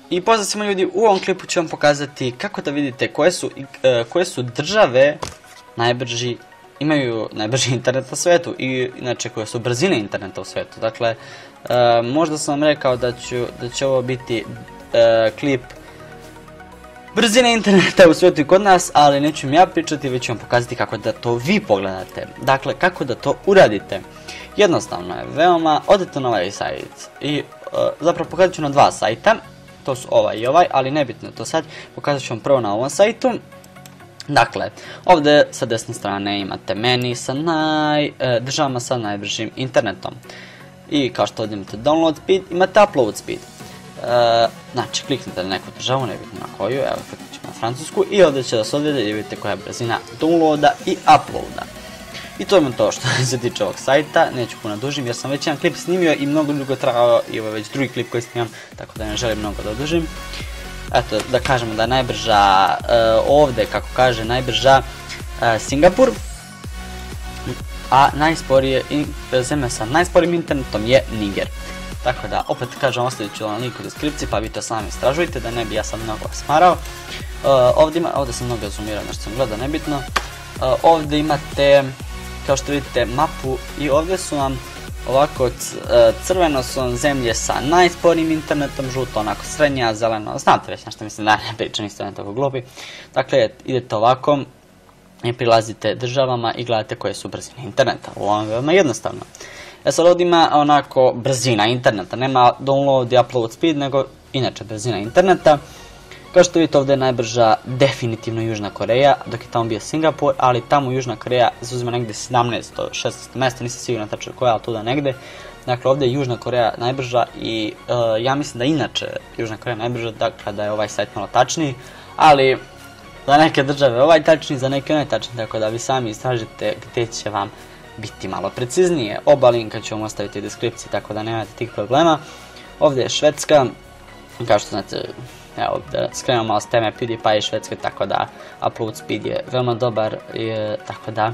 I pozdrav svima ljudi, u ovom klipu ću vam pokazati kako da vidite koje su države imaju najbrži internet na svijetu i inače koje su brzine interneta u svijetu. Dakle, možda sam vam rekao da će ovo biti klip brzine interneta u svijetu i kod nas, ali neću im ja pričati, već ću vam pokazati kako da to vi pogledate. Dakle, kako da to uradite. Jednostavno je, veoma, odete na ovaj sajt i zapravo pokazat ću na dva sajta. To su ovaj i ovaj, ali nebitno to sad, pokazat ću vam prvo na ovom sajtu. Dakle, ovdje sa desne strane imate meni sa državama sa najbržim internetom. I kao što ovdje imate download speed, imate upload speed. Znači, kliknite na neku državu, nebitno na koju, evo kliknut ćemo na Francusku i ovdje će da se odvede i vidite koja je brzina downloada i uploada. I to je to što se tiče ovog sajta, neću puno dužim jer sam već jedan klip snimio i mnogo dugo trajao i ovo je već drugi klip koji snimam, tako da ne želim mnogo da odužim. Eto, da kažemo da je najbrža ovdje, kako kaže, najbrža Singapur, a zemlja sa najsporijim internetom je Niger. Tako da, opet kažem, ostavit ću vam link u deskripciji pa vi to sami istražujte, da ne bi ja sad mnogo smarao. Ovdje sam mnogo zoomirao, nešto sam gledao, nebitno. Ovdje imate, kao što vidite, mapu i ovdje su vam ovako crveno su vam zemlje sa najsporijim internetom, žuto onako srednja, zeleno, znate već na što mislim, da ne pričam, niste ne tako glupi. Dakle, idete ovako i prilazite državama i gledate koje su brzine interneta. Ovo je veoma jednostavno. Sad ovdje ima onako brzina interneta, nema download i upload speed, nego inače brzina interneta. Kao što vidite, ovdje je najbrža definitivno Južna Koreja, dok je tamo bio Singapur, ali tamo Južna Koreja zauzima negdje 17. 16. mjesto, nisam siguran tačno koja, ali tuda negdje. Dakle, ovdje je Južna Koreja najbrža i ja mislim da inače Južna Koreja najbrža, dakle da je ovaj sajt malo tačniji, ali za neke države ovaj tačniji, za neke onaj tačniji, tako da vi sami istražite gdje će vam biti malo preciznije. Oba linka ću vam ostaviti u deskripciji, tako da nemate tih problema. Ovdje je Švedska, kao što znate, evo, da skrenemo malo s teme, PewDiePie i Švedske, tako da upload speed je veoma dobar, tako da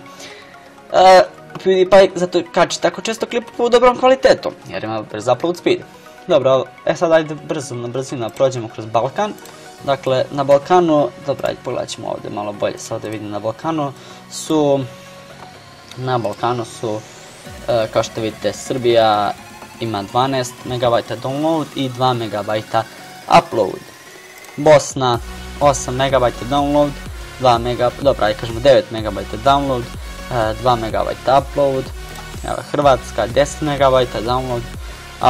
PewDiePie zato kači tako često klipu u dobrom kvalitetu, jer ima brz upload speed. Dobro, sad ajde na brzinu prođemo kroz Balkan. Dakle, na Balkanu, dobro, ajde pogledat ćemo ovdje malo bolje, sad ovdje vidim na Balkanu su, kao što vidite, Srbija ima 12 MB download i 2 MB upload. Bosna 8 MB download, 9 MB download, 2 MB upload. Evo, Hrvatska 10 MB download,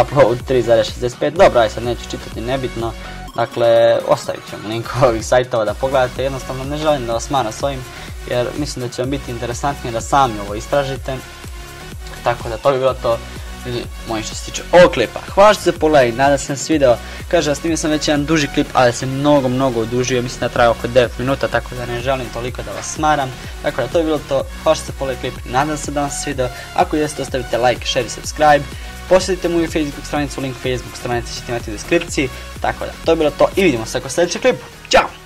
upload 3,65. Dobro, aj sad neću čitati, nebitno. Dakle, ostavit ćemo link ovih sajtova da pogledate, jednostavno ne želim da vas maram s ovim, jer mislim da će vam biti interesantnije da sami ovo istražite. Tako da to bi bilo to, ljudi moji, što se tiče ovog klipa. Hvala što ste pogledali, nadam se da se video. Kažem, snimio sam već jedan duži klip, ali se mnogo odužio, mislim da traje oko 9 minuta, tako da ne želim toliko da vas smaram. Tako da to bi bilo to, hvala što ste pogledali klip, nadam se da vam se video. Ako jeste, ostavite like, share i subscribe. Posjetite moju Facebook stranicu, link Facebook stranice ćete imati u deskripciji. Tako da, to je bilo to i vidimo se u sljedećem klipu. Ćao!